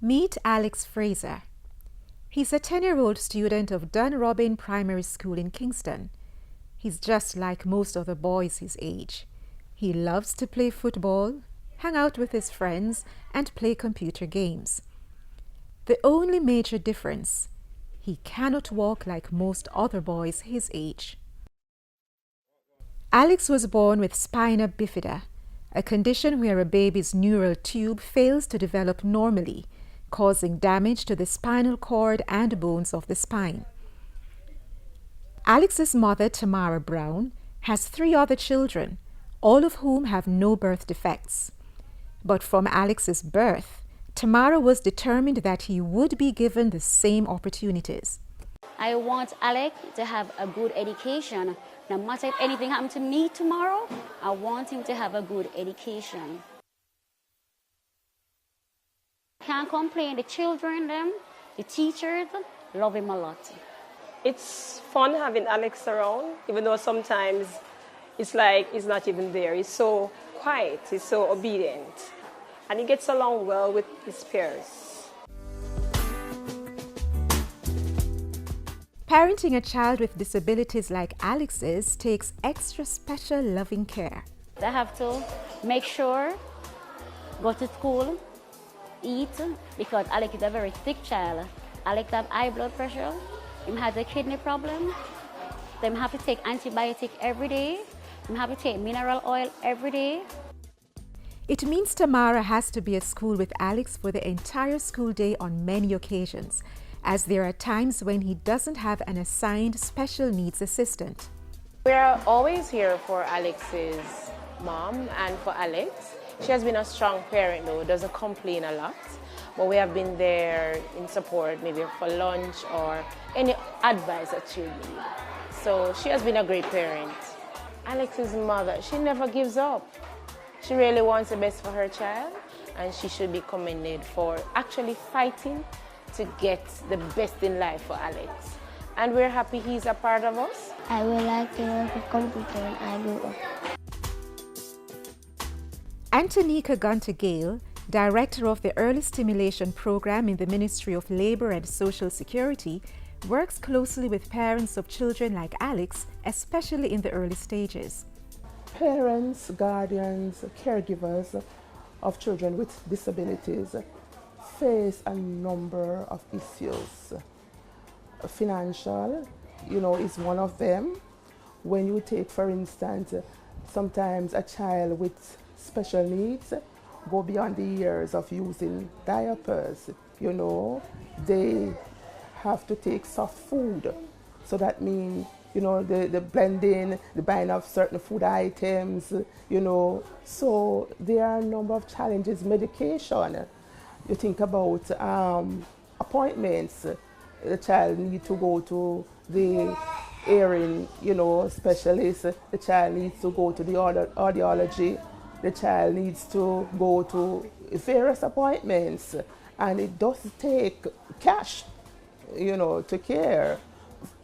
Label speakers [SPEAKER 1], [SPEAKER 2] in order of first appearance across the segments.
[SPEAKER 1] Meet Alex Fraser. He's a 10-year-old student of Dunrobin Primary School in Kingston. He's just like most other boys his age. He loves to play football, hang out with his friends, and play computer games. The only major difference, he cannot walk like most other boys his age. Alex was born with Spina Bifida, a condition where a baby's neural tube fails to develop normally, causing damage to the spinal cord and bones of the spine. Alex's mother, Tamara Brown, has 3 other children, all of whom have no birth defects. But from Alex's birth, Tamara was determined that he would be given the same opportunities.
[SPEAKER 2] I want Alex to have a good education. No matter if anything happened to me tomorrow, I want him to have a good education. Can't complain, the children, the teachers, love him a lot.
[SPEAKER 3] It's fun having Alex around, even though sometimes it's like he's not even there. He's so quiet, he's so obedient, and he gets along well with his peers.
[SPEAKER 1] Parenting a child with disabilities like Alex's takes extra special loving care.
[SPEAKER 2] I have to make sure, go to school, eat, because Alex is a very sick child. Alex has high blood pressure, he has a kidney problem, then have to take antibiotic every day, he have to take mineral oil every day.
[SPEAKER 1] It means Tamara has to be at school with Alex for the entire school day on many occasions, as there are times when he doesn't have an assigned special needs assistant.
[SPEAKER 4] We're always here for Alex's mom and for Alex. She has been a strong parent though, doesn't complain a lot, but we have been there in support, maybe for lunch or any advice that she would need. So she has been a great parent. Alex's mother, she never gives up. She really wants the best for her child, and she should be commended for actually fighting to get the best in life for Alex. And we're happy he's a part of us.
[SPEAKER 5] I would like to work with computer when I grow up.
[SPEAKER 1] Antonika Gunter-Gale, Director of the Early Stimulation Programme in the Ministry of Labour and Social Security, works closely with parents of children like Alex, especially in the early stages.
[SPEAKER 6] Parents, guardians, caregivers of children with disabilities face a number of issues. Financial, is one of them. When you take, for instance, sometimes a child with special needs go beyond the years of using diapers, they have to take soft food. So that means, the blending, the buying of certain food items, So there are a number of challenges. Medication, you think about appointments. The child needs to go to the hearing, specialist. The child needs to go to the audiology. The child needs to go to various appointments, and it does take cash, to care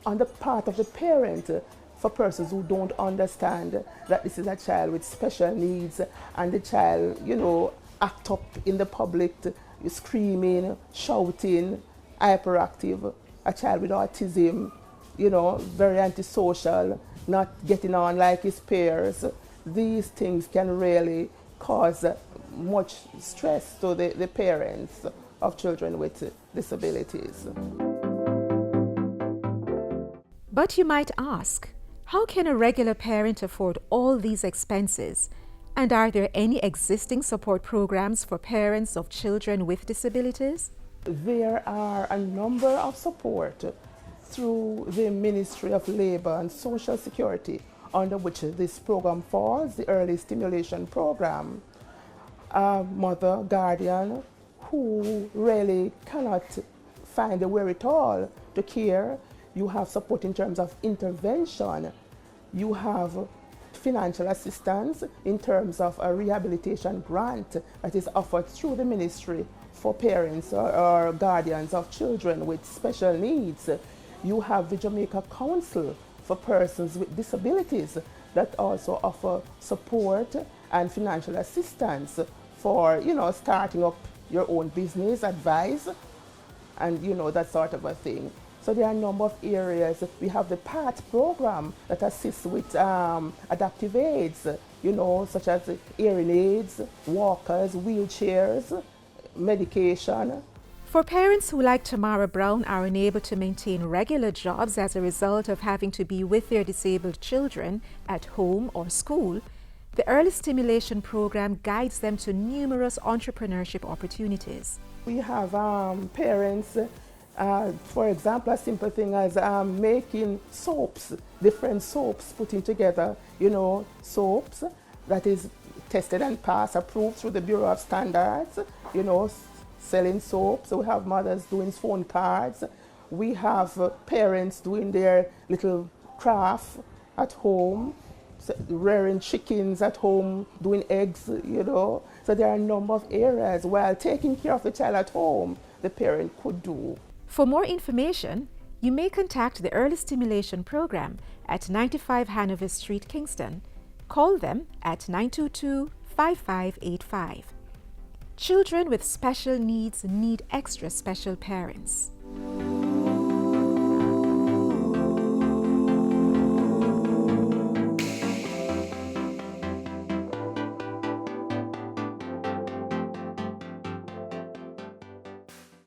[SPEAKER 6] on the part of the parent for persons who don't understand that this is a child with special needs, and the child, act up in the public, screaming, shouting, hyperactive, a child with autism, very antisocial, not getting on like his peers. These things can really cause much stress to the parents of children with disabilities.
[SPEAKER 1] But you might ask, how can a regular parent afford all these expenses? And are there any existing support programs for parents of children with disabilities?
[SPEAKER 6] There are a number of support through the Ministry of Labour and Social Security, under which this program falls, the Early Stimulation Programme. A mother, guardian, who really cannot find the wherewithal to care, you have support in terms of intervention. You have financial assistance in terms of a rehabilitation grant that is offered through the ministry for parents or guardians of children with special needs. You have the Jamaica Council for Persons with Disabilities that also offer support and financial assistance for, starting up your own business, advice, and, that sort of a thing. So there are a number of areas. We have the PAT program that assists with adaptive aids, such as hearing aids, walkers, wheelchairs, medication.
[SPEAKER 1] For parents who, like Tamara Brown, are unable to maintain regular jobs as a result of having to be with their disabled children at home or school, the Early Stimulation Programme guides them to numerous entrepreneurship opportunities.
[SPEAKER 6] We have parents, for example, a simple thing as making soaps, different soaps, putting together, soaps that is tested and passed, approved through the Bureau of Standards, selling soaps. So we have mothers doing phone cards. We have parents doing their little craft at home, rearing chickens at home, doing eggs, So there are a number of areas while taking care of the child at home, the parent could do.
[SPEAKER 1] For more information, you may contact the Early Stimulation Programme at 95 Hanover Street, Kingston. Call them at 922-5585. Children with special needs need extra special parents.